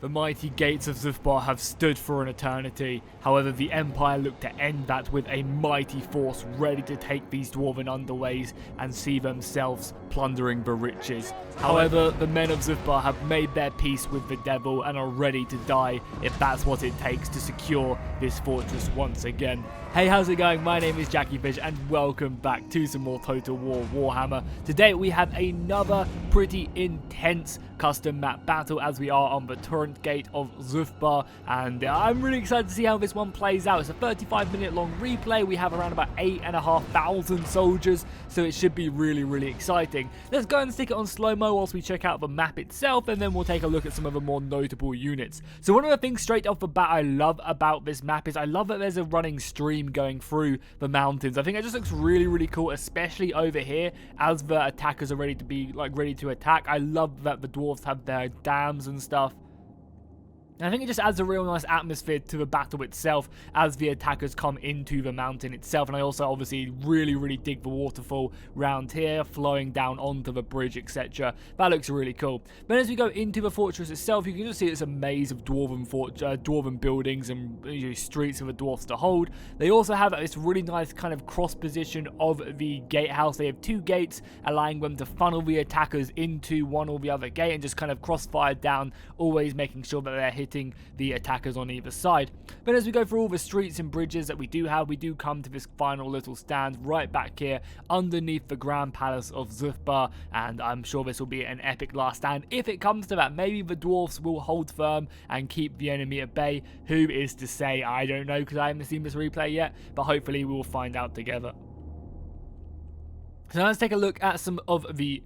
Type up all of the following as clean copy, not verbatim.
The mighty gates of Zhufbar have stood for an eternity. However, the Empire looked to end that with a mighty force ready to take these dwarven underways and see themselves plundering the riches. However, the men of Zhufbar have made their peace with the devil and are ready to die if that's what it takes to secure this fortress once again. Hey, how's it going? My name is jackiefishhh and welcome back to some more Total War Warhammer. Today we have another pretty intense custom map battle as we are on the turret gate of Zhufbar, and I'm really excited to see how this one plays out. It's a 35-minute long replay. We have around about 8,500 soldiers, so it should be really exciting. Let's go and stick it on slow-mo whilst we check out the map itself, and then we'll take a look at some of the more notable units. So one of the things straight off the bat I love about this map is I love that there's a running stream going through the mountains. I think it just looks really cool, especially over here as the attackers are ready to attack. I love that the dwarves have their dams and stuff. I think it just adds a real nice atmosphere to the battle itself as the attackers come into the mountain itself. And I also obviously really dig the waterfall round here flowing down onto the bridge, etc. That looks really cool. Then as we go into the fortress itself, you can just see it's a maze of dwarven buildings and streets for the dwarfs to hold. They also have this really nice kind of cross position of the gatehouse. They have two gates allowing them to funnel the attackers into one or the other gate and just kind of crossfire down, always making sure that they're hitting the attackers on either side. But as we go through all the streets and bridges that we do come to this final little stand right back here underneath the Grand Palace of Zhufbar, and I'm sure this will be an epic last stand if it comes to that. Maybe the dwarfs will hold firm and keep the enemy at bay. Who is to say? I don't know, because I haven't seen this replay yet, but hopefully we will find out together. So now let's take a look at some of the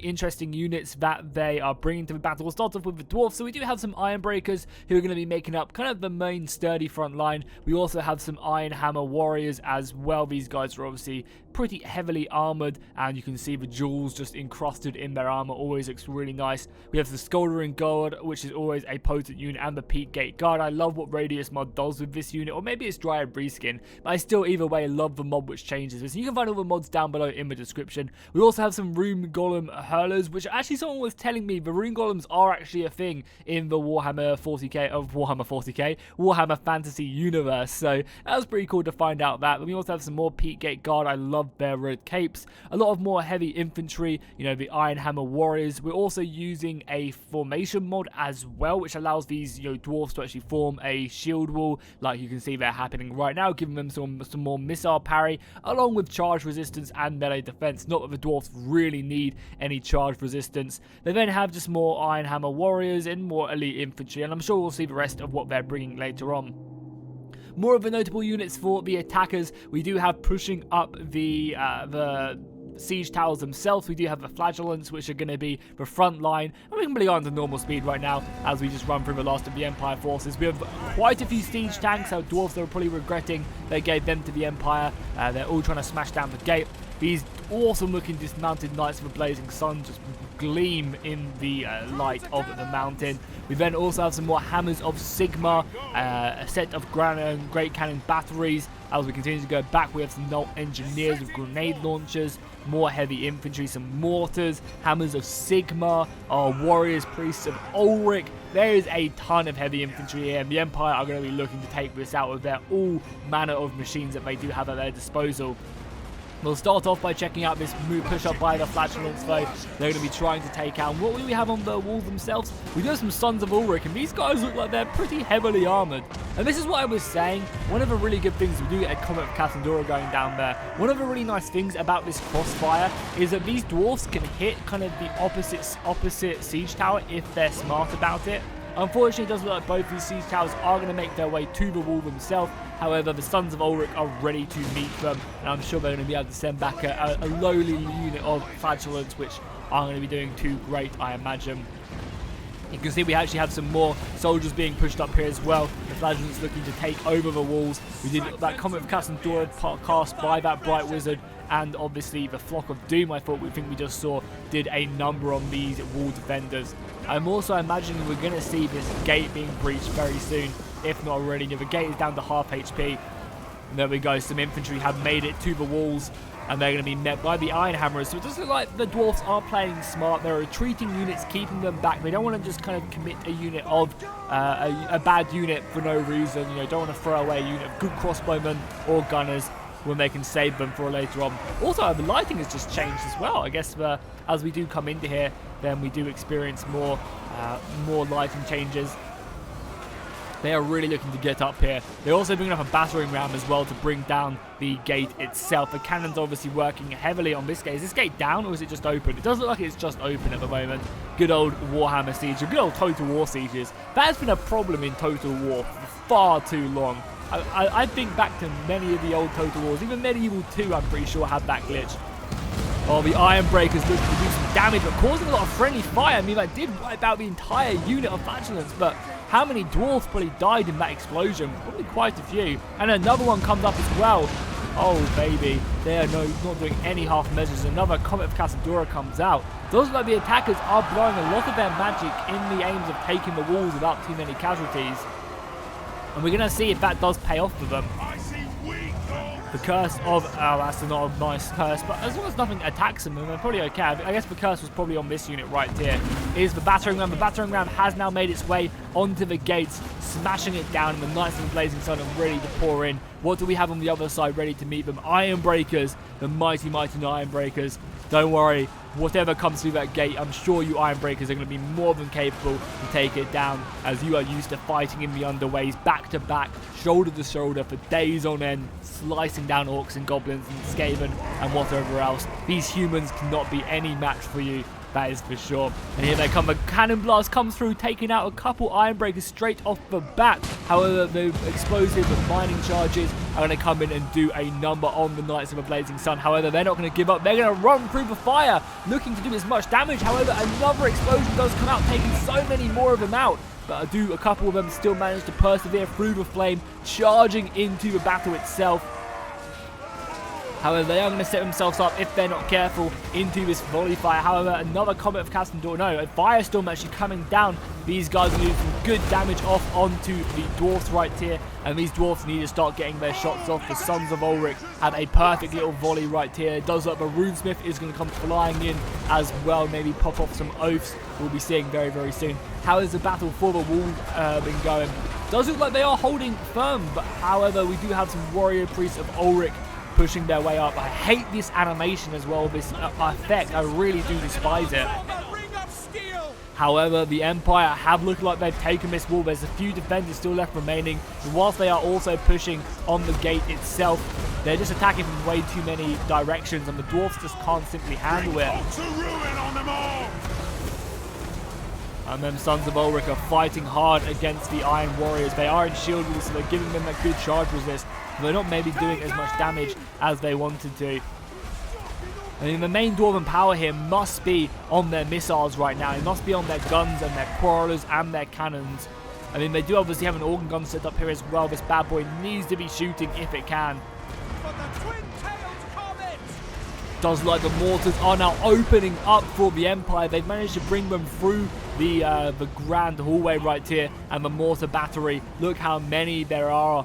interesting units that they are bringing to the battle. We'll start off with the dwarves. So we do have some iron breakers who are going to be making up kind of the main sturdy front line. We also have some iron hammer warriors as well. These guys are obviously pretty heavily armored, and you can see the jewels just encrusted in their armor. Always looks really nice. We have the Scoldering Guard, which is always a potent unit, and the Peak Gate Guard. I love what Radius mod does with this unit, or maybe it's Dryad reskin, but I still either way love the mod which changes this. You can find all the mods down below in the description. We also have some Rune Golem hurlers, which actually someone was telling me the Rune Golems are actually a thing in the Warhammer Fantasy universe, so that was pretty cool to find out that. We also have some more Peak Gate Guard. I love their red capes. A lot of more heavy infantry, the Iron Hammer warriors. We're also using a formation mod as well, which allows these dwarfs to actually form a shield wall, like you can see they're happening right now, giving them some more missile parry, along with charge resistance and melee defense. Not that the dwarfs really need any charge resistance. They then have just more Iron Hammer warriors and more elite infantry, and I'm sure we'll see the rest of what they're bringing later on. More of the notable units for the attackers, we do have pushing up the siege towers themselves. We do have the flagellants, which are going to be the front line, and we can really go on to normal speed right now as we just run through the last of the Empire forces. We have quite a few siege tanks. Our dwarves are probably regretting they gave them to the Empire. They're all trying to smash down the gate. These awesome looking dismounted Knights of the Blazing Sun just gleam in the light of the mountain. We then also have some more Hammers of Sigma, a set of Great Cannon batteries. As we continue to go back, we have some Nolt Engineers with grenade launchers, more heavy infantry, some mortars, Hammers of Sigma, our Warriors, Priests of Ulrich. There is a ton of heavy infantry here, and the Empire are going to be looking to take this out with their all manner of machines that they do have at their disposal. We'll start off by checking out this push up by the flagellants, though. They're going to be trying to take out. What do we have on the walls themselves? We do have some Sons of Ulrich, and these guys look like they're pretty heavily armoured. And this is what I was saying. One of the really good things, we do get a Comet of Cassandra going down there. One of the really nice things about this crossfire is that these dwarfs can hit kind of the opposite siege tower if they're smart about it. Unfortunately, it does look like both these siege towers are going to make their way to the wall themselves. However, the Sons of Ulrich are ready to meet them, and I'm sure they're going to be able to send back a lowly unit of flagellants, which aren't going to be doing too great, I imagine. You can see we actually have some more soldiers being pushed up here as well. The flagellants looking to take over the walls. We did that Comet of Cassandra cast by that Bright Wizard, and obviously the Flock of Doom I think we just saw did a number on these wall defenders. I'm also imagining we're going to see this gate being breached very soon, if not already. The gate is down to half HP. And there we go, some infantry have made it to the walls. and they're going to be met by the Iron Hammers. So it does look like the dwarfs are playing smart. They're retreating units, keeping them back. They don't want to just kind of commit a unit of a bad unit for no reason. You know, don't want to throw away a unit of good crossbowmen or gunners when they can save them for later on. Also, the lighting has just changed as well. I guess as we do come into here, then we do experience more lighting changes. They are really looking to get up here. They're also bringing up a battering ram as well to bring down the gate itself. The cannon's obviously working heavily on this gate. Is this gate down or is it just open? It does look like it's just open at the moment. Good old Warhammer Siege, or good old Total War sieges. That has been a problem in Total War for far too long. I think back to many of the old Total Wars. Even Medieval 2, I'm pretty sure, had that glitch. Oh, the Iron Breakers looking to do some damage, but causing a lot of friendly fire. I mean, that did wipe out the entire unit of Flatulence, but how many dwarves probably died in that explosion? Probably quite a few. And another one comes up as well. Oh, baby. They are not doing any half measures. Another Comet of Casadora comes out. Does look like the attackers are blowing a lot of their magic in the aims of taking the walls without too many casualties. And we're going to see if that does pay off for them. The curse of, oh, that's not a nice curse, but as long as nothing attacks them, then they're probably okay. I guess the curse was probably on this unit right here. Is the battering ram. The battering ram has now made its way onto the gates, smashing it down, and the Knights of the Blazing Sun are ready to pour in. What do we have on the other side ready to meet them? Iron Breakers, the mighty Iron Breakers. Don't worry, whatever comes through that gate, I'm sure you Iron Breakers are going to be more than capable to take it down, as you are used to fighting in the underways, back to back, shoulder to shoulder for days on end, slicing down orcs and goblins and Skaven and whatever else. These humans cannot be any match for you. That is for sure. And here they come. A cannon blast comes through, taking out a couple Iron Breakers straight off the bat. However, the explosive and mining charges are going to come in and do a number on the Knights of the Blazing Sun. However, they're not going to give up. They're going to run through the fire, looking to do as much damage. However, another explosion does come out, taking so many more of them out. But a couple of them still manage to persevere through the flame, charging into the battle itself. However, they are going to set themselves up, if they're not careful, into this volley fire. However, another Comet of Casadora, no, a Firestorm actually coming down. These guys are doing some good damage off onto the dwarfs right here, and these dwarfs need to start getting their shots off. The Sons of Ulrich have a perfect little volley right here. It does look like the Runesmith is going to come flying in as well, maybe pop off some oaths we'll be seeing very, very soon. How has the battle for the wall been going? Does look like they are holding firm, but however, we do have some warrior priests of Ulrich pushing their way up. I hate this animation as well, this effect. I really do despise it. However, the Empire have looked like they've taken this wall. There's a few defenders still left remaining. And whilst they are also pushing on the gate itself, they're just attacking from way too many directions, and the dwarfs just can't simply handle it. And then Sons of Ulrich are fighting hard against the Iron Warriors. They are in shield wall, so they're giving them that good charge resist. They're not maybe doing as much damage as they wanted to. I mean, the main dwarven power here must be on their missiles right now. It must be on their guns and their quarrelers and their cannons. I mean, they do obviously have an organ gun set up here as well. This bad boy needs to be shooting if it can. Does like the mortars are now opening up for the Empire. They've managed to bring them through the grand hallway right here, and the mortar battery. Look how many there are.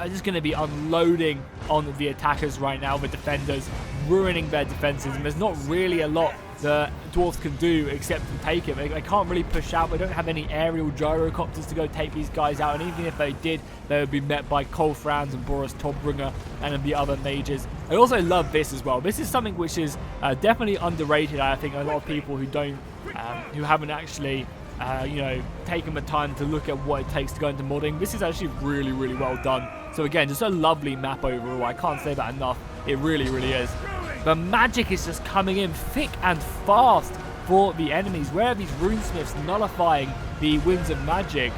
Just going to be unloading on the attackers right now, the defenders, ruining their defenses, and there's not really a lot the dwarves can do except to take it. They can't really push out. They don't have any aerial gyrocopters to go take these guys out, and even if they did, they would be met by Cole Franz and Boris Todbringer and the other mages. I also love this as well. This is something which is definitely underrated. I think a lot of people who don't, who haven't actually you know, taking the time to look at what it takes to go into modding. This is actually really, really well done. So again, just a lovely map overall. I can't say that enough. It really, really is. The magic is just coming in thick and fast for the enemies. Where are these runesmiths nullifying the winds of magic?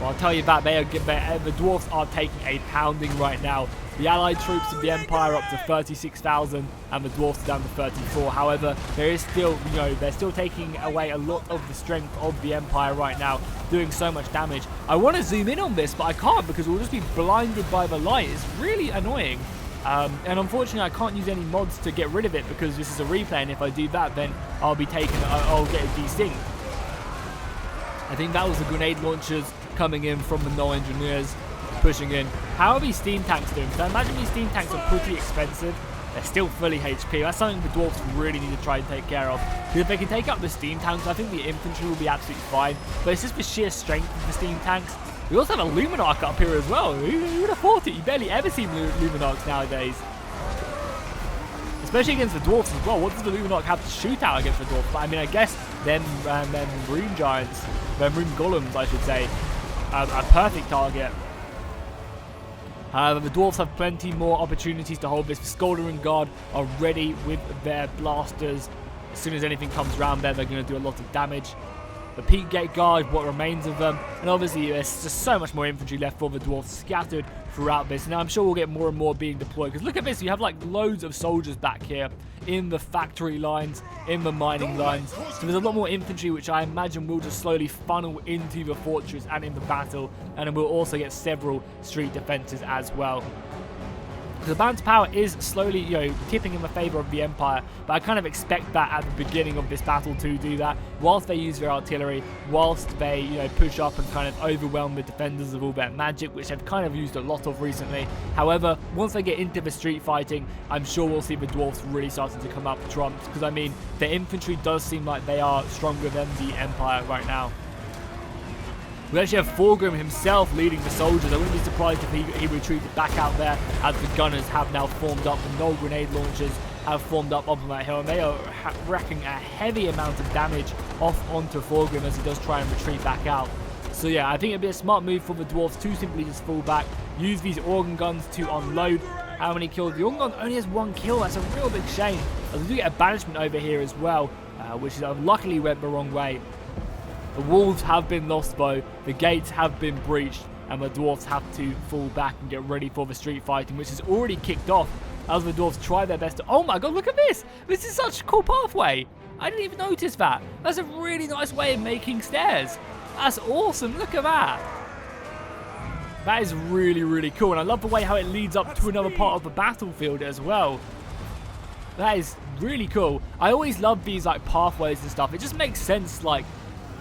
Well, I'll tell you that the dwarfs are taking a pounding right now. The allied troops of the Empire are up to 36,000 and the dwarfs are down to 34. However, there is still, you know, they're still taking away a lot of the strength of the Empire right now, doing so much damage. I want to zoom in on this, but I can't because we'll just be blinded by the light. It's really annoying. And unfortunately, I can't use any mods to get rid of it because this is a replay, and if I do that, then I'll get it desynced. I think that was the grenade launchers coming in from the No Engineers, pushing in. How are these steam tanks doing? So I imagine these steam tanks are pretty expensive. They're still fully HP. That's something the dwarves really need to try and take care of. Because if they can take up the steam tanks, I think the infantry will be absolutely fine. But it's just the sheer strength of the steam tanks. We also have a Luminarch up here as well. Who would have thought it? You barely ever see Luminarchs nowadays. Especially against the dwarfs as well. What does the Luminarch have to shoot out against the dwarfs? But I mean, I guess them rune giants, them rune golems, I should say, are a perfect target. However, the dwarves have plenty more opportunities to hold this. The Scoldering Guard are ready with their blasters. As soon as anything comes around there, they're going to do a lot of damage. The Peak Gate Guard, what remains of them, and obviously there's just so much more infantry left for the dwarves scattered throughout this. Now I'm sure we'll get more and more being deployed, because look at this, you have like loads of soldiers back here in the factory lines, in the mining lines. So there's a lot more infantry, which I imagine will just slowly funnel into the fortress and in the battle, and then we'll also get several street defenses as well. The balance power is slowly, tipping in the favor of the Empire, but I kind of expect that at the beginning of this battle to do that, whilst they use their artillery, whilst they, push up and kind of overwhelm the defenders of all their magic, which they've kind of used a lot of recently. However, once they get into the street fighting, I'm sure we'll see the dwarves really starting to come up trumps, because I mean, the infantry does seem like they are stronger than the Empire right now. We actually have Thorgrim himself leading the soldiers. I wouldn't be surprised if he retreated back out there, as the gunners have now formed up. The Null grenade launchers have formed up on that hill, and they are wrecking a heavy amount of damage off onto Thorgrim as he does try and retreat back out. So yeah, I think it'd be a smart move for the dwarves to simply just fall back, use these organ guns to unload. How many kills? The organ gun only has 1 kill. That's a real big shame. As we do get a banishment over here as well, which is luckily went the wrong way. The walls have been lost though, the gates have been breached, and the dwarves have to fall back and get ready for the street fighting, which has already kicked off as the dwarves try their best to... Oh my god, look at this! This is such a cool pathway! I didn't even notice that. That's a really nice way of making stairs. That's awesome, look at that. That is really, really cool, and I love the way how it leads up to another part of the battlefield as well. That is really cool. I always love these like pathways and stuff. It just makes sense, like,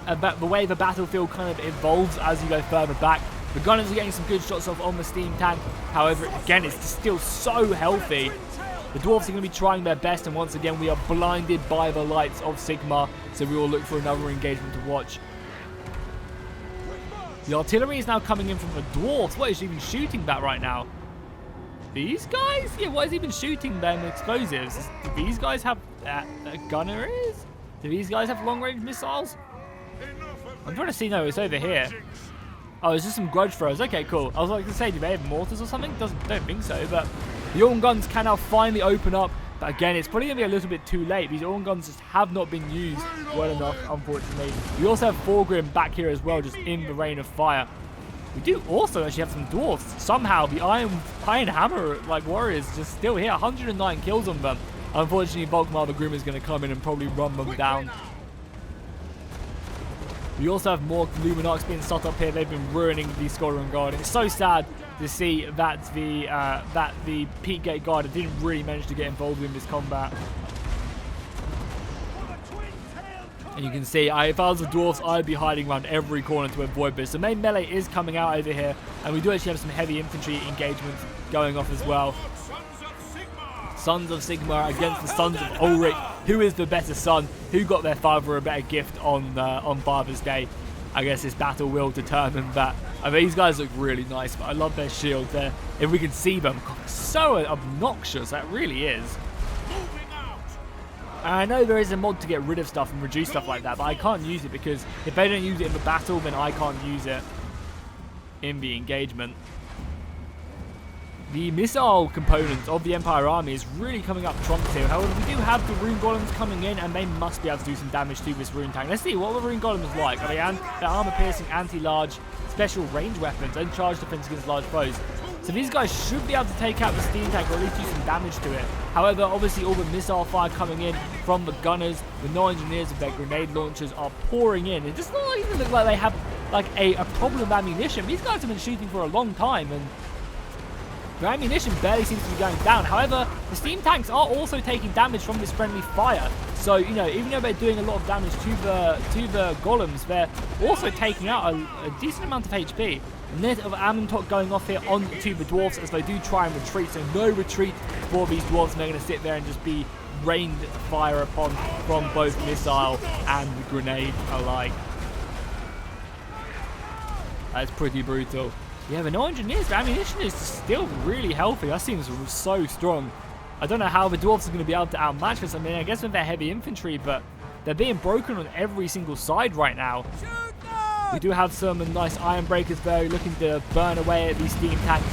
about the way the battlefield kind of evolves as you go further back. The gunners are getting some good shots off on the steam tank. However, again, it's still so healthy. The dwarves are going to be trying their best, and once again, we are blinded by the lights of Sigmar, so we will look for another engagement to watch. The artillery is now coming in from the dwarves. What is even shooting that right now? These guys? Yeah, what is even shooting them explosives? Do these guys have gunneries? Do these guys have long-range missiles? I'm trying to see. No, it's over here. Oh, it's just some grudge throws. Okay, cool. I was like to say, do they have mortars or something? Don't think so, but the Organ guns can now finally open up. But again, it's probably going to be a little bit too late. These Organ guns just have not been used well enough, unfortunately. We also have Thorgrim back here as well, just in the rain of fire. We do also actually have some dwarfs. Somehow, the Iron Hammer warriors just still here. 109 kills on them. Unfortunately, Volkmar the Grim is going to come in and probably run them down. We also have more Luminarchs being set up here. They've been ruining the Scoldering Guard. It's so sad to see that the Peak Gate Guard didn't really manage to get involved in this combat. And you can see, if I was the dwarves, I'd be hiding around every corner to avoid this. The main melee is coming out over here, and we do actually have some heavy infantry engagements going off as well. Sons of Sigmar against the Sons of Ulrich. Who is the better son? Who got their father a better gift on Father's Day? I guess this battle will determine that. I mean, these guys look really nice, but I love their shield there. If we can see them, God, so obnoxious, that really is. And I know there is a mod to get rid of stuff and reduce stuff like that, but I can't use it because if they don't use it in the battle, then I can't use it in the engagement. The missile component of the Empire army is really coming up trumps here. However, we do have the rune golems coming in, and they must be able to do some damage to this rune tank. Let's see what the rune golems like. Are they armor-piercing, anti-large, special range weapons, and charge defense against large foes? So these guys should be able to take out the steam tank, or at least do some damage to it. However, obviously all the missile fire coming in from the gunners, the no engineers with their grenade launchers are pouring in. It does not even look like they have like a problem of ammunition. These guys have been shooting for a long time, and Their ammunition barely seems to be going down. However, the steam tanks are also taking damage from this friendly fire. So, you know, even though they're doing a lot of damage to the golems, they're also taking out a decent amount of HP. A net of Ammontok going off here onto the dwarves as they do try and retreat. So no retreat for these dwarves, and they're going to sit there and just be rained fire upon from both missile and grenade alike. That's pretty brutal. Yeah, the no engineers, the ammunition is still really healthy. That seems so strong. I don't know how the dwarves are going to be able to outmatch this. I mean, I guess with their heavy infantry, but they're being broken on every single side right now. We do have some nice iron breakers there looking to burn away at these steam tanks.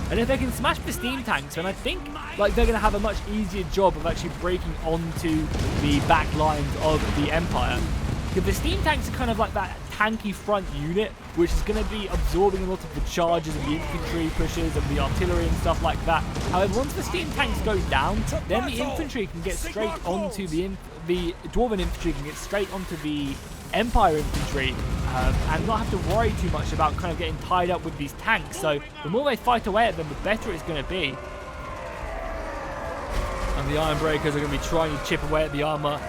And if they can smash the steam tanks, then I think like they're going to have a much easier job of actually breaking onto the back lines of the Empire. Because the steam tanks are kind of like that tanky front unit, which is going to be absorbing a lot of the charges of the infantry pushes and the artillery and stuff like that. However, once the steam tanks go down, then the infantry can get straight onto the Dwarven infantry can get straight onto the Empire infantry and not have to worry too much about kind of getting tied up with these tanks. So the more they fight away at them, the better it's going to be. And the Iron Breakers are going to be trying to chip away at the armor.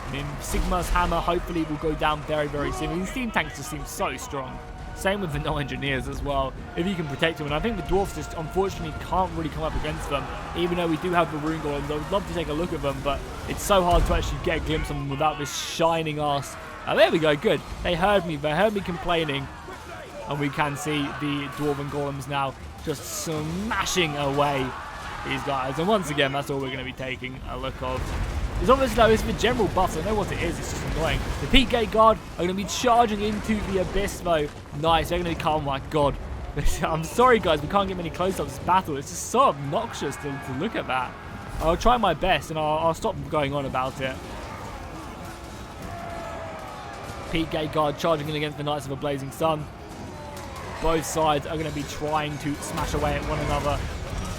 I mean, Sigma's hammer hopefully will go down very, very soon. I mean, these steam tanks just seem so strong. Same with the no engineers as well, if you can protect them. And I think the dwarves just unfortunately can't really come up against them, even though we do have the rune golems. I would love to take a look at them, but it's so hard to actually get a glimpse of them without this shining ass. There we go, good. They heard me complaining. And we can see the dwarven golems now just smashing away these guys. And once again, that's all we're going to be taking a look of. It's obviously though, it's the general buff, I know what it is, it's just annoying. The Peak Gate Guard are going to be charging into the Abyss though. Nice, they're going to be, oh my god. I'm sorry guys, we can't get many close-ups of this battle. It's just so obnoxious to look at that. I'll try my best and I'll stop going on about it. Peak Gate Guard charging in against the Knights of a Blazing Sun. Both sides are going to be trying to smash away at one another.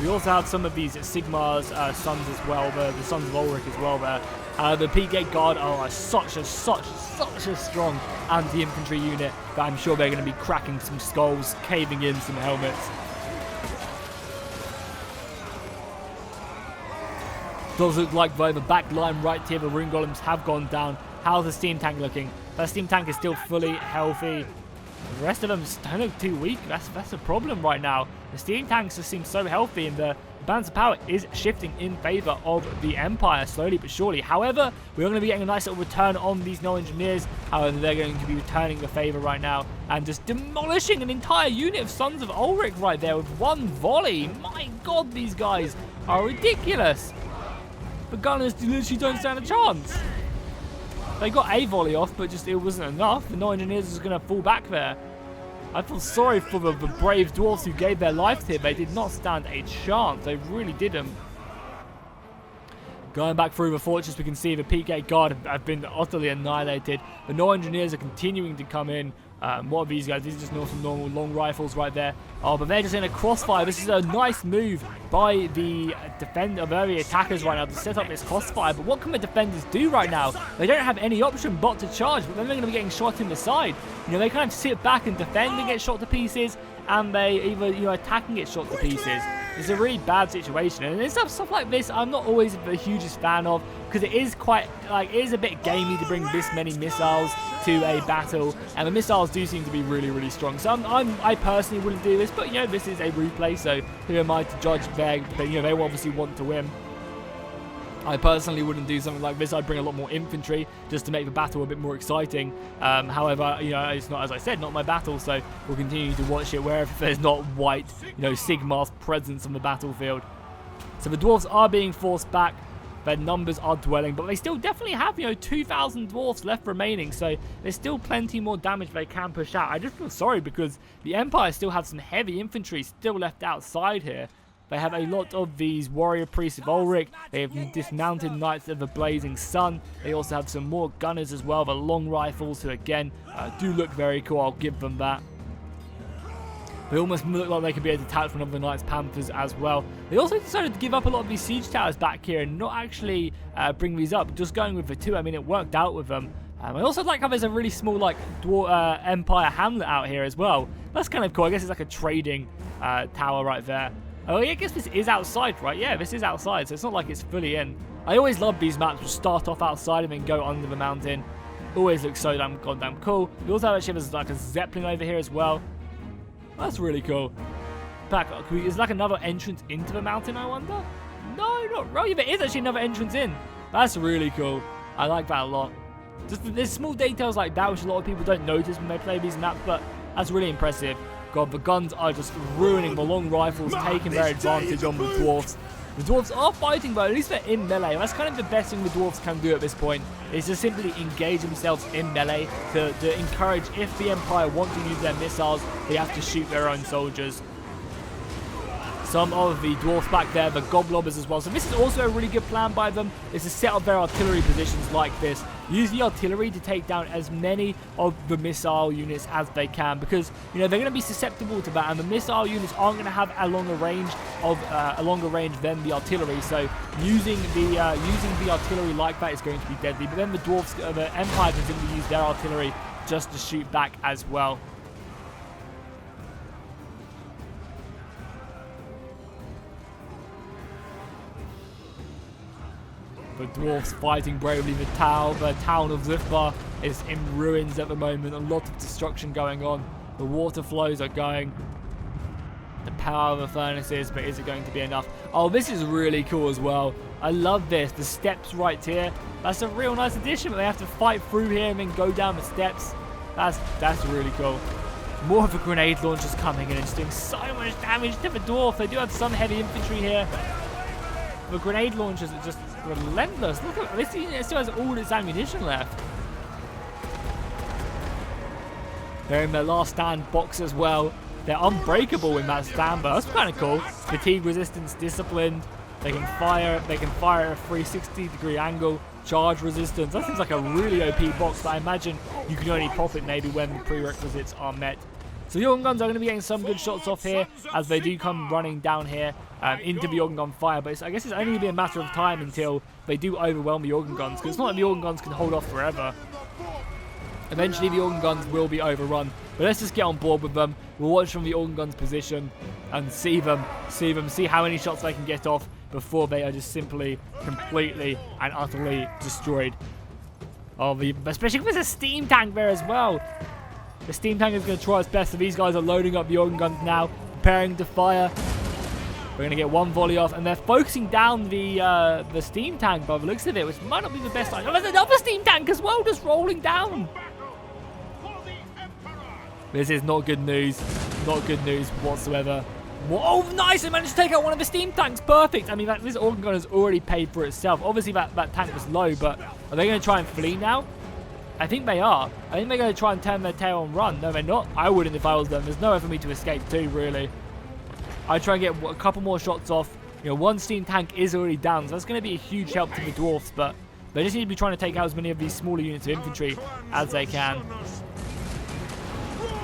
We also have some of these Sigmar's sons as well, the Sons of Ulrich as well there. The Peak Gate Guard are such a strong anti-infantry unit that I'm sure they're going to be cracking some skulls, caving in some helmets. Does look like though the back line right here, the rune golems have gone down. How's the steam tank looking? That steam tank is still fully healthy. The rest of them don't look too weak. That's a problem right now. The steam tanks just seem so healthy, and the balance of power is shifting in favor of the Empire slowly but surely. However, we're going to be getting a nice little return on these no engineers. However, they're going to be returning the favor right now and just demolishing an entire unit of Sons of Ulrich right there with one volley. My god, these guys are ridiculous. The gunners literally don't stand a chance. They got a volley off, but just it wasn't enough. The no engineers was going to fall back there. I feel sorry for the brave dwarves who gave their lives here. They did not stand a chance. They really didn't. Going back through the fortress, we can see the Peak Gate Guard have been utterly annihilated. The no engineers are continuing to come in. What are these guys? These are just some normal long rifles right there. Oh, but they're just in a crossfire. This is a nice move by the very attackers right now to set up this crossfire. But what can the defenders do right now? They don't have any option but to charge, but then they're going to be getting shot in the side. You know, they kind of sit back and defend and get shot to pieces, and they either, you know, attack and get shot to pieces. It's a really bad situation, and stuff like this I'm not always the hugest fan of, because it is quite, like, it is a bit gamey to bring this many missiles to a battle, and the missiles do seem to be really, really strong. So I personally wouldn't do this, but you know, this is a replay, so who am I to judge? They obviously want to win. I personally wouldn't do something like this. I'd bring a lot more infantry just to make the battle a bit more exciting. However, you know, it's not, as I said, not my battle, so we'll continue to watch it wherever there's not white, you know, Sigmar's presence on the battlefield. So the dwarves are being forced back. Their numbers are dwelling, but they still definitely have, you know, 2,000 dwarves left remaining, so there's still plenty more damage they can push out. I just feel sorry because the Empire still have some heavy infantry still left outside here. They have a lot of these warrior priests of Ulrich. They have dismounted Knights of the Blazing Sun. They also have some more gunners as well, the long rifles, who again do look very cool. I'll give them that. They almost look like they could be a detachment of the Knights Panthers as well. They also decided to give up a lot of these siege towers back here and not actually bring these up, just going with the 2. I mean, it worked out with them. I also like how there's a really small, like, Empire hamlet out here as well. That's kind of cool. I guess it's like a trading tower right there. Oh, yeah, I guess this is outside, right? Yeah, this is outside, so it's not like it's fully in. I always love these maps which start off outside and then go under the mountain. Always looks so damn goddamn cool. We also have actually like a Zeppelin over here as well. That's really cool. Back, is like another entrance into the mountain, I wonder? No, not right. There is actually another entrance in. That's really cool. I like that a lot. Just there's small details like that which a lot of people don't notice when they play these maps, but that's really impressive. God, the guns are just ruining the long rifles, taking their advantage on the dwarves. The dwarves are fighting, but at least they're in melee. That's kind of the best thing the dwarves can do at this point, is just simply engage themselves in melee to encourage, if the Empire want to use their missiles, they have to shoot their own soldiers. Some of the dwarfs back there, the goblobbers as well. So this is also a really good plan by them, is to set up their artillery positions like this. Use the artillery to take down as many of the missile units as they can, because you know they're going to be susceptible to that, and the missile units aren't going to have a longer range than the artillery. So using the artillery like that is going to be deadly. But then the dwarfs, the Empire, can simply use their artillery just to shoot back as well. The dwarfs fighting bravely. The town of Zhufbar is in ruins at the moment. A lot of destruction going on. The water flows are going. The power of the furnaces, but is it going to be enough? Oh, this is really cool as well. I love this. The steps right here. That's a real nice addition, but they have to fight through here and then go down the steps. That's really cool. More of the grenade launchers coming in and just doing so much damage to the dwarf. They do have some heavy infantry here. The grenade launchers are just relentless. Look at this. It still has all its ammunition left. They're in their last stand box as well. They're unbreakable in that stand, but that's kind of cool. Fatigue resistance, disciplined. They can fire at a 360-degree angle. Charge resistance. That seems like a really OP box, but I imagine you can only pop it maybe when the prerequisites are met. So the organ guns are going to be getting some good shots off here as they do come running down here into the organ gun fire. But I guess it's only going to be a matter of time until they do overwhelm the organ guns, because it's not like the organ guns can hold off forever. Eventually the organ guns will be overrun. But let's just get on board with them. We'll watch from the organ guns position and see how many shots they can get off before they are just simply completely and utterly destroyed. Oh, especially with a steam tank there as well. The steam tank is going to try its best, so these guys are loading up the organ guns now, preparing to fire. We're going to get one volley off, and they're focusing down the steam tank by the looks of it, which might not be the best idea. Oh, there's another steam tank as well, just rolling down. This is not good news. Not good news whatsoever. Oh, nice! They managed to take out one of the steam tanks. Perfect. I mean, this organ gun has already paid for itself. Obviously, that tank was low, but are they going to try and flee now? I think they are. I think they're going to try and turn their tail and run. No, they're not. I wouldn't if I was them. There's nowhere for me to escape to, really. I'd try and get a couple more shots off. You know, one steam tank is already down, so that's going to be a huge help to the dwarfs, but they just need to be trying to take out as many of these smaller units of infantry as they can.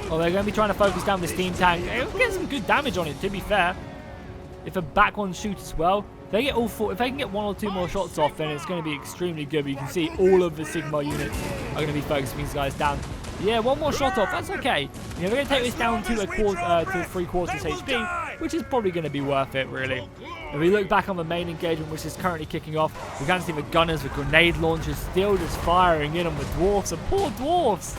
Well, they're going to be trying to focus down the steam tank. They'll get some good damage on it, to be fair. If a back one shoots as well, if they can get one or two more shots off, then it's going to be extremely good. But you can see all of the Sigma units are going to be focusing these guys down. Yeah, one more shot off. That's okay. You know, they're going to take this down to to 3/4 HP, which is probably going to be worth it, really. If we look back on the main engagement, which is currently kicking off, we can see the gunners with grenade launchers still just firing in on the dwarfs. The poor dwarfs.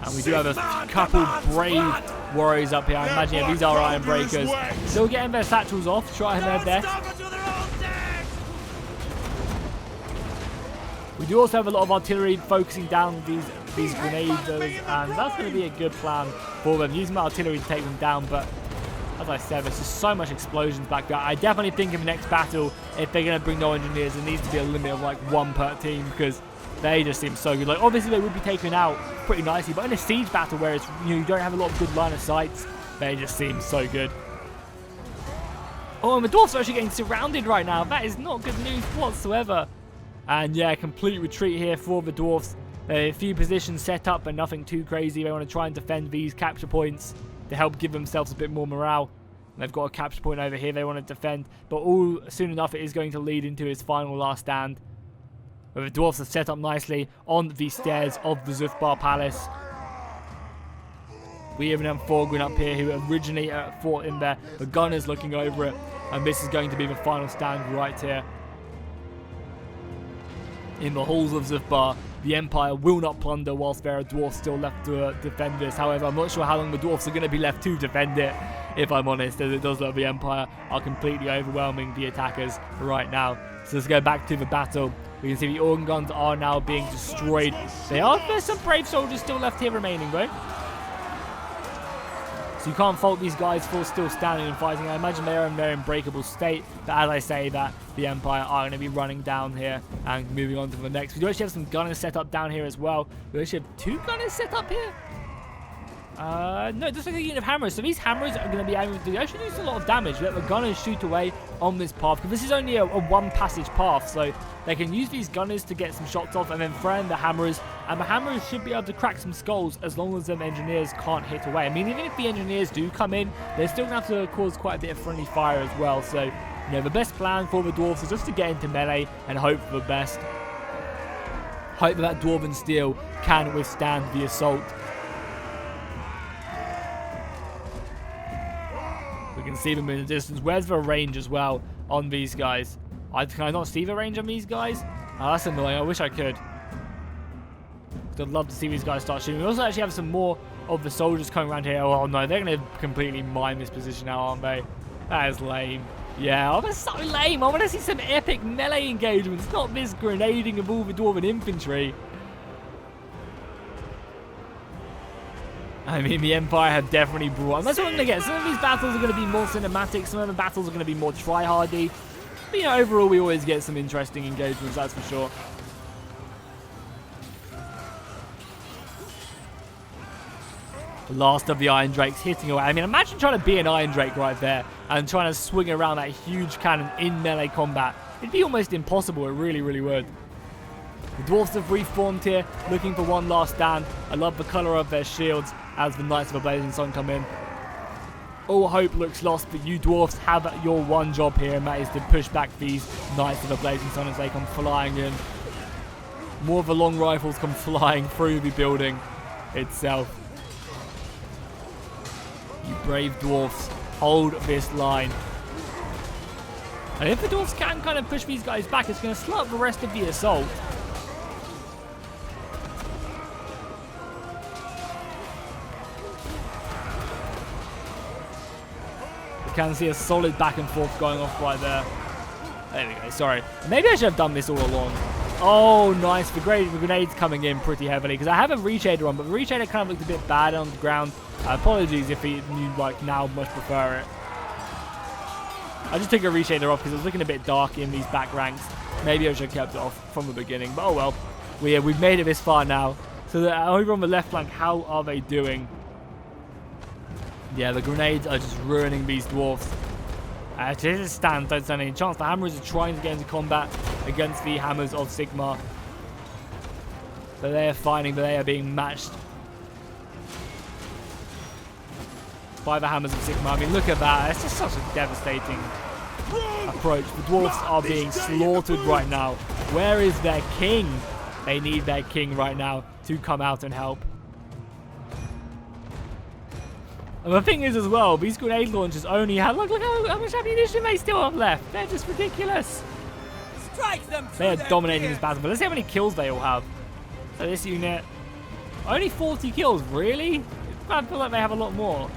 And we do have a couple brave warriors up here. I imagine these are Iron Breakers. Still getting their satchels off, trying their best. We do also have a lot of artillery focusing down these grenades, and that's going to be a good plan for them. Using my artillery to take them down, but as I said, there's just so much explosions back there. I definitely think in the next battle, if they're going to bring no engineers, there needs to be a limit of like 1 per team, because they just seem so good. Like, obviously they would be taken out pretty nicely, but in a siege battle where it's, you don't have a lot of good line of sights, they just seem so good. Oh, and the dwarfs are actually getting surrounded right now. That is not good news whatsoever. And yeah, complete retreat here for the dwarfs. A few positions set up, but nothing too crazy. They want to try and defend these capture points to help give themselves a bit more morale. And they've got a capture point over here they want to defend, but all soon enough it is going to lead into his final last stand. Where the dwarfs are set up nicely on the stairs of the Zhufbar Palace. We even have Thorgrim up here who originally fought in there. The Gunners looking over it. And this is going to be the final stand right here. In the halls of Zhufbar, the Empire will not plunder whilst there are dwarfs still left to defend this. However, I'm not sure how long the dwarfs are going to be left to defend it, if I'm honest, as it does look the Empire are completely overwhelming the attackers right now. So let's go back to the battle. We can see the organ guns are now being destroyed. There's some brave soldiers still left here remaining, though. So you can't fault these guys for still standing and fighting. I imagine they're in their unbreakable state. But as I say that, the Empire are going to be running down here and moving on to the next. We do actually have some gunners set up down here as well. We actually have 2 gunners set up here. No, just like a unit of hammers. So these hammers are going to be able to actually do a lot of damage. Let the gunners shoot away on this path, because this is only a one passage path. So they can use these gunners to get some shots off and then throw in the hammers. And the hammers should be able to crack some skulls as long as them engineers can't hit away. I mean, even if the engineers do come in, they're still going to have to cause quite a bit of friendly fire as well. So, you know, the best plan for the dwarves is just to get into melee and hope for the best. Hope that dwarven steel can withstand the assault. We can see them in the distance. Where's the range as well on these guys? Can I not see the range on these guys? Oh, that's annoying. I wish I could. I'd love to see these guys start shooting. We also actually have some more of the soldiers coming around here. Oh no, they're going to completely mine this position now, aren't they? That is lame. Yeah, oh, that's so lame. I want to see some epic melee engagements, not this grenading of all the dwarven infantry. I mean, the Empire have definitely brought... And that's what I'm going to get. Some of these battles are going to be more cinematic. Some of the battles are going to be more try-hardy. But, you know, overall, we always get some interesting engagements, that's for sure. The last of the Iron Drakes hitting away. I mean, imagine trying to be an Iron Drake right there and trying to swing around that huge cannon in melee combat. It'd be almost impossible. It really, really would. The dwarves have reformed here, looking for one last stand. I love the colour of their shields as the Knights of the Blazing Sun come in. All hope looks lost, but you dwarves have your one job here, and that is to push back these Knights of the Blazing Sun as they come flying in. More of the long rifles come flying through the building itself. You brave dwarfs, hold this line. And if the dwarfs can kind of push these guys back, it's going to slow up the rest of the assault. We can see a solid back and forth going off right there. There we go, sorry. Maybe I should have done this all along. Oh, nice. The grenade's coming in pretty heavily, because I have a reshader on, but the reshader kind of looked a bit bad on the ground. Apologies if you like now much prefer it. I just took a reshader off because it was looking a bit dark in these back ranks. Maybe I should have kept it off from the beginning, but oh well. We've made it this far now. So over on the left flank, how are they doing? Yeah, the grenades are just ruining these dwarfs. Don't stand any chance. The hammers are trying to get into combat against the hammers of Sigmar. But they are fighting, but they are being matched by the hammers of Sigmar. I mean, look at that. It's just such a devastating approach. The dwarfs are being slaughtered right now. Where is their king? They need their king right now to come out and help. And the thing is as well, these grenade launchers only have, look how much ammunition they still have left. They're just ridiculous. Strike them. They are dominating this battle, but let's see how many kills they all have. So this unit, only 40 kills, really? I feel like they have a lot more.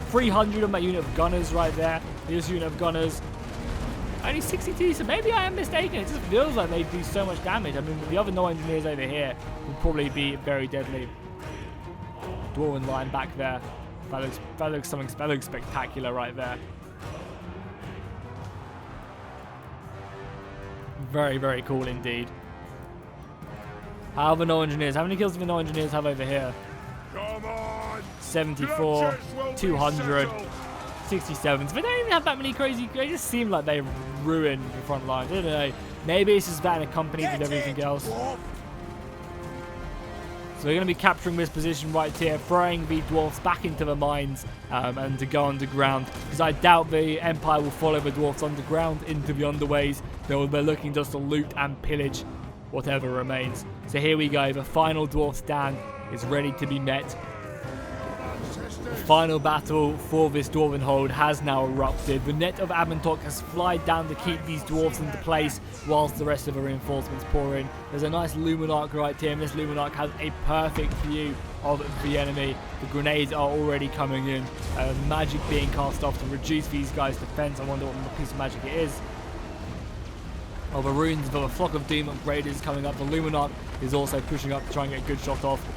300 on that unit of gunners right there. This unit of gunners, only 62, so maybe I am mistaken. It just feels like they do so much damage. I mean, the other no engineers over here will probably be very deadly. Dwarven line back there. That looks spectacular right there. Very, very cool indeed. How are the no engineers? How many kills do the no engineers have over here? Come on! 74, 200, 67. So they don't even have that many crazy. They just seem like they ruined the front line. I don't know. Maybe it's just that accompanied with everything else. So we're going to be capturing this position right here, throwing the dwarfs back into the mines and to go underground. Because I doubt the Empire will follow the dwarfs underground into the underways. They're looking just to loot and pillage whatever remains. So here we go. The final dwarf stand is ready to be met. final battle for this Dwarven hold has now erupted. The net of Abentok has flied down to keep these dwarves into place whilst the rest of the reinforcements pour in. There's a nice Luminarch right here, and this Luminarch has a perfect view of the enemy. The grenades are already coming in. Magic being cast off to reduce these guys' defense. I wonder what piece of magic it is. Oh, the runes of a Flock of Doom upgrade is coming up. The Luminarch is also pushing up to try and get a good shot off.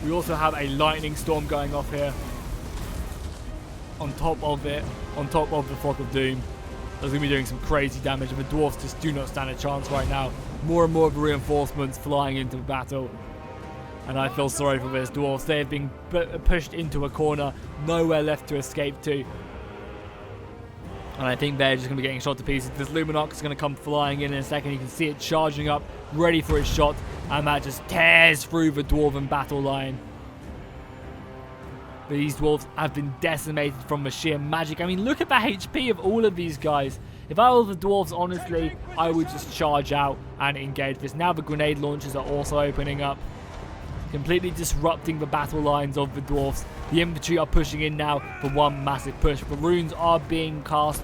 We also have a lightning storm going off here. On top of it, on top of the Flock of Doom. That's going to be doing some crazy damage, and the dwarves just do not stand a chance right now. More and more of the reinforcements flying into the battle. And I feel sorry for these dwarves. They have been pushed into a corner. Nowhere left to escape to. And I think they're just going to be getting shot to pieces. This Luminarch is going to come flying in a second. You can see it charging up, ready for its shot. And that just tears through the Dwarven battle line. These dwarves have been decimated from the sheer magic. I mean, look at the HP of all of these guys. If I were the dwarves, honestly, I would just charge out and engage this. Now the grenade launchers are also opening up, completely disrupting the battle lines of the dwarves. The infantry are pushing in now for one massive push. The runes are being cast.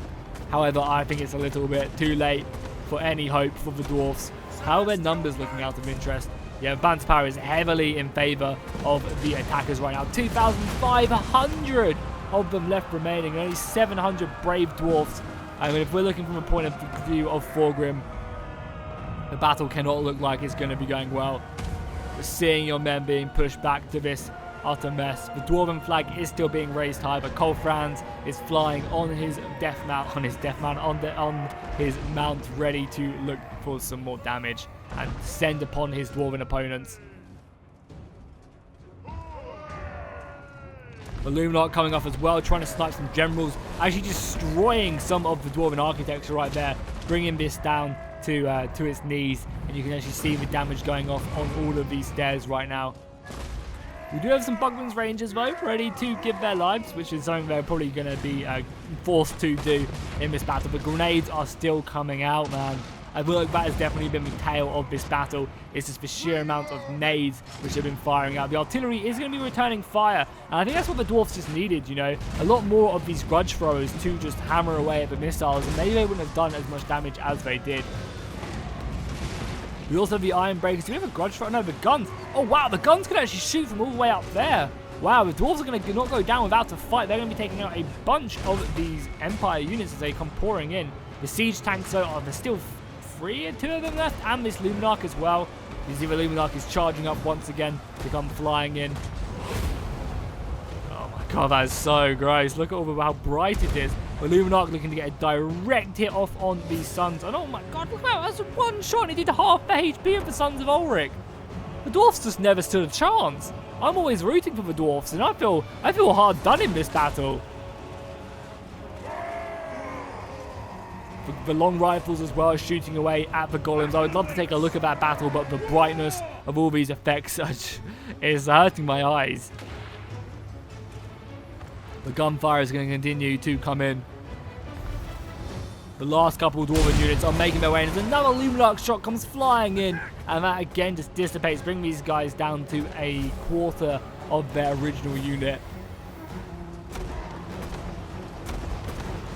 However, I think it's a little bit too late for any hope for the dwarves. How are their numbers looking out of interest? Yeah, Banter Power is heavily in favour of the attackers right now. 2,500 of them left remaining, and only 700 brave dwarfs. I mean, if we're looking from a point of view of Thorgrim, the battle cannot look like it's going to be going well. But seeing your men being pushed back to this utter mess. The Dwarven flag is still being raised high, but Kolfrans is flying on his mount, ready to look for some more damage and send upon his Dwarven opponents. The Luminarch coming off as well, trying to snipe some generals, actually destroying some of the Dwarven architecture right there, bringing this down to its knees, and you can actually see the damage going off on all of these stairs right now. We do have some Bugman's Rangers though, ready to give their lives, which is something they're probably going to be forced to do in this battle. But grenades are still coming out, man. I feel like that has definitely been the tail of this battle. It's just the sheer amount of nades which have been firing out. The artillery is going to be returning fire, and I think that's what the dwarves just needed, you know. A lot more of these grudge throwers to just hammer away at the missiles, and maybe they wouldn't have done as much damage as they did. We also have the Iron Breakers. Do we have a grudge thrower? No, the guns. Oh, wow, the guns can actually shoot from all the way up there. Wow, the dwarves are going to not go down without a fight. They're going to be taking out a bunch of these Empire units as they come pouring in. The siege tanks, though, there's still 3 or 2 of them left, and this Luminarch as well. You see the Luminarch is charging up once again to come flying in. Oh my god, that is so gross. Look at how bright it is. The Luminarch looking to get a direct hit off on these Sons. And oh my god, look at that. That's one shot. He did half the HP of the Sons of Ulrich. The dwarfs just never stood a chance. I'm always rooting for the dwarfs, and I feel hard done in this battle. The long rifles as well are shooting away at the golems. I would love to take a look at that battle, but the brightness of all these effects is hurting my eyes. The gunfire is going to continue to come in. The last couple of Dwarven units are making their way in. There's another Luminarch shot comes flying in, and that again just dissipates, bringing these guys down to a quarter of their original unit.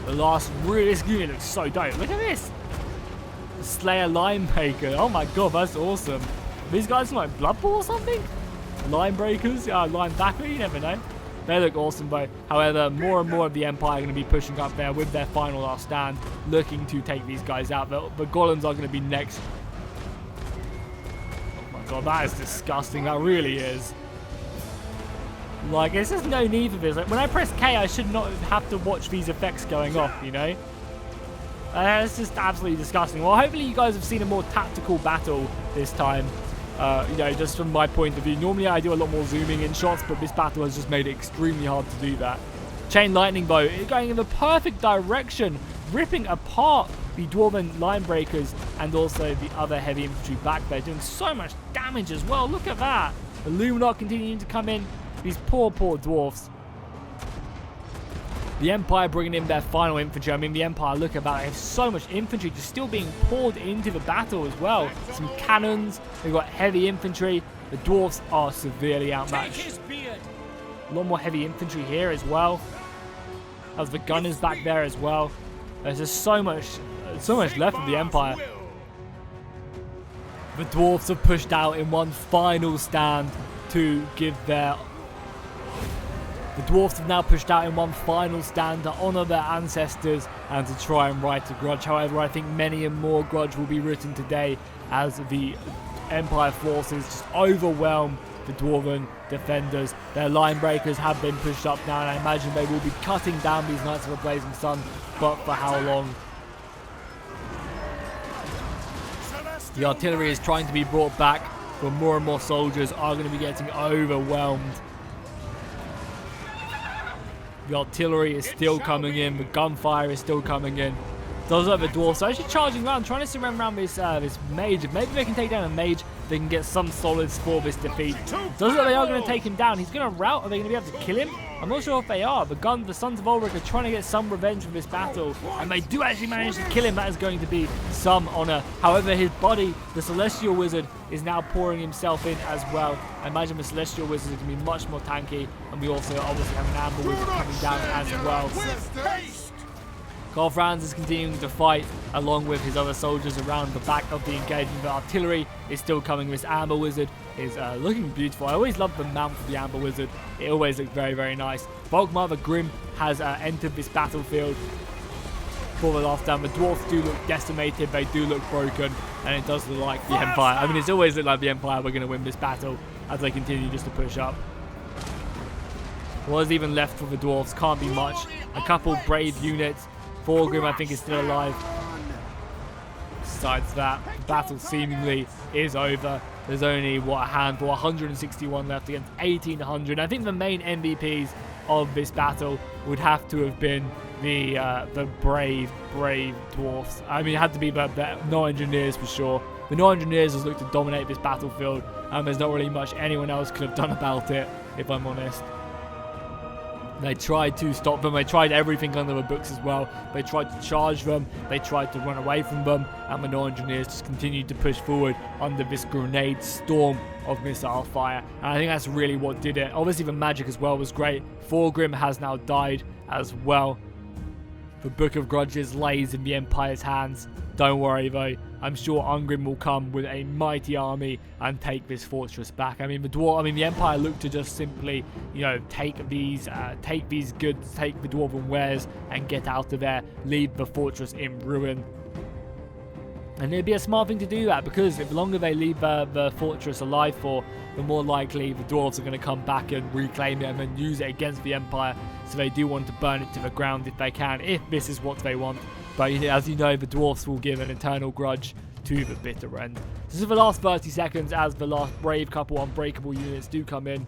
The last this unit looks so dope. Look at this. The Slayer Linebreaker. Oh my god, that's awesome. These guys are like Blood Bowl or something? Linebreakers? Yeah, linebacker, you never know. They look awesome though. However, more and more of the Empire are going to be pushing up there with their final last stand, looking to take these guys out. The golems are going to be next. Oh my god, that is disgusting. That really is. Like, there's just no need for this. Like, when I press K, I should not have to watch these effects going off, you know? It's just absolutely disgusting. Well, hopefully you guys have seen a more tactical battle this time. You know, just from my point of view. Normally I do a lot more zooming in shots, but this battle has just made it extremely hard to do that. Chain Lightning Bow is going in the perfect direction, ripping apart the Dwarven Linebreakers and also the other heavy infantry back there, doing so much damage as well. Look at that. The Luminarch continuing to come in. These poor dwarfs. The Empire bringing in their final infantry. I mean, the Empire, look at that. They have so much infantry just still being poured into the battle as well. Some cannons. They've got heavy infantry. The dwarfs are severely outmatched. A lot more heavy infantry here as well. As the gunners back there as well. There's just so much left of the Empire. The dwarves have pushed out in one final stand to give their... The dwarves have now pushed out in one final stand to honour their ancestors and to try and right a grudge. However, I think many and more grudge will be written today as the Empire forces just overwhelm the Dwarven defenders. Their line breakers have been pushed up now, and I imagine they will be cutting down these Knights of the Blazing Sun, but for how long? The artillery is trying to be brought back, but more and more soldiers are going to be getting overwhelmed. The artillery is still coming in, the gunfire is still coming in. Those are the dwarves. So actually charging around, trying to surround around this mage. Maybe they can take down a mage. They can get some solids for this defeat. Does look like they are going to take him down. He's going to rout. Are they going to be able to kill him? I'm not sure if they are. The Sons of Ulrich are trying to get some revenge for this battle, and they do actually manage to kill him. That is going to be some honor. However, his body, the Celestial Wizard, is now pouring himself in as well. I imagine the Celestial Wizard is going to be much more tanky, and we also obviously have an Amber Wizard coming down as well. Golfrands is continuing to fight along with his other soldiers around the back of the engagement. The artillery is still coming. This Amber Wizard is looking beautiful. I always love the mount for the Amber Wizard. It always looks very, very nice. Volkmar the Grim has entered this battlefield for the last time. The dwarfs do look decimated. They do look broken. And it does look like the Empire. I mean, it's always looked like the Empire were going to win this battle as they continue just to push up. What is even left for the dwarfs? Can't be much. A couple brave units. Thorgrim, I think, is still alive. Besides that, the battle seemingly is over. There's only, what, a handful, 161 left against 1,800. I think the main MVPs of this battle would have to have been the brave dwarfs. I mean, it had to be the no engineers for sure. The no engineers has looked to dominate this battlefield, and there's not really much anyone else could have done about it, if I'm honest. They tried to stop them. They tried everything under the books as well. They tried to charge them. They tried to run away from them. And the engineers just continued to push forward under this grenade storm of missile fire. And I think that's really what did it. Obviously, the magic as well was great. Thorgrim has now died as well. The Book of Grudges lays in the Empire's hands. Don't worry though, I'm sure Ungrim will come with a mighty army and take this fortress back. I mean, the Empire looked to just simply, you know, take these goods, take the dwarven wares, and get out of there, leave the fortress in ruin. And it'd be a smart thing to do that, because if the longer they leave the fortress alive for, the more likely the dwarves are going to come back and reclaim it and then use it against the Empire. So they do want to burn it to the ground if they can, if this is what they want. But as you know, the dwarves will give an eternal grudge to the bitter end. This is the last 30 seconds as the last brave couple unbreakable units do come in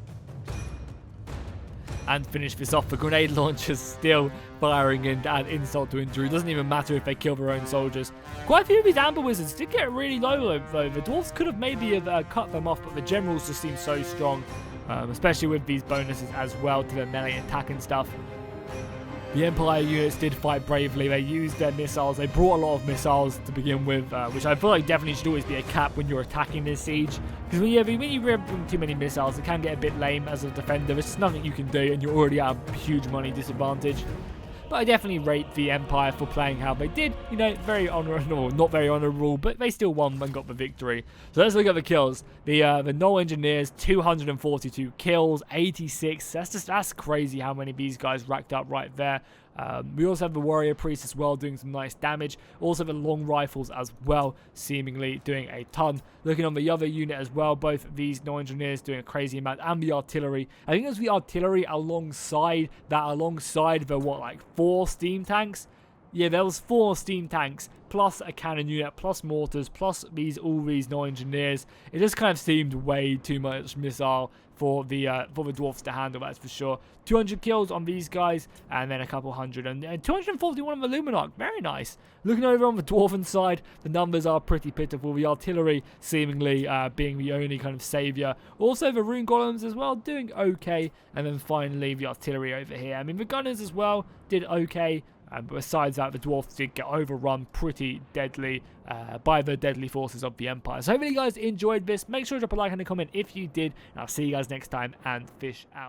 and finish this off. The grenade launchers still firing and add insult to injury. It doesn't even matter if they kill their own soldiers. Quite a few of these Amber Wizards did get really low though. The dwarves could have maybe cut them off, but the generals just seem so strong, especially with these bonuses as well to their melee attack and stuff. The Empire units did fight bravely. They used their missiles. They brought a lot of missiles to begin with, which I feel like definitely should always be a cap when you're attacking this siege. Because when you bring too many missiles, it can get a bit lame as a defender. There's just nothing you can do, and you're already at a huge money disadvantage. But I definitely rate the Empire for playing how they did. You know, very honourable, not very honourable, but they still won and got the victory. So let's look at the kills. The Null Engineers, 242 kills, 86. That's crazy how many of these guys racked up right there. We also have the Warrior Priest as well doing some nice damage. Also the Long Rifles as well, seemingly doing a ton. Looking on the other unit as well, both of these Null Engineers doing a crazy amount, and the Artillery. I think it was the Artillery alongside the, what, like 4 steam tanks? Yeah, there was 4 steam tanks, plus a cannon unit, plus mortars, plus all these Null Engineers. It just kind of seemed way too much missile for the dwarfs to handle, that's for sure. 200 kills on these guys, and then a couple hundred, and 241 on the Luminarch. Very nice. Looking over on the dwarven side, the numbers are pretty pitiful. The Artillery seemingly being the only kind of saviour. Also the Rune Golems as well, doing okay. And then finally the Artillery over here. I mean, the Gunners as well did okay. But besides that, the dwarfs did get overrun pretty deadly by the deadly forces of the Empire. So hopefully you guys enjoyed this. Make sure to drop a like and a comment if you did. And I'll see you guys next time, and fish out.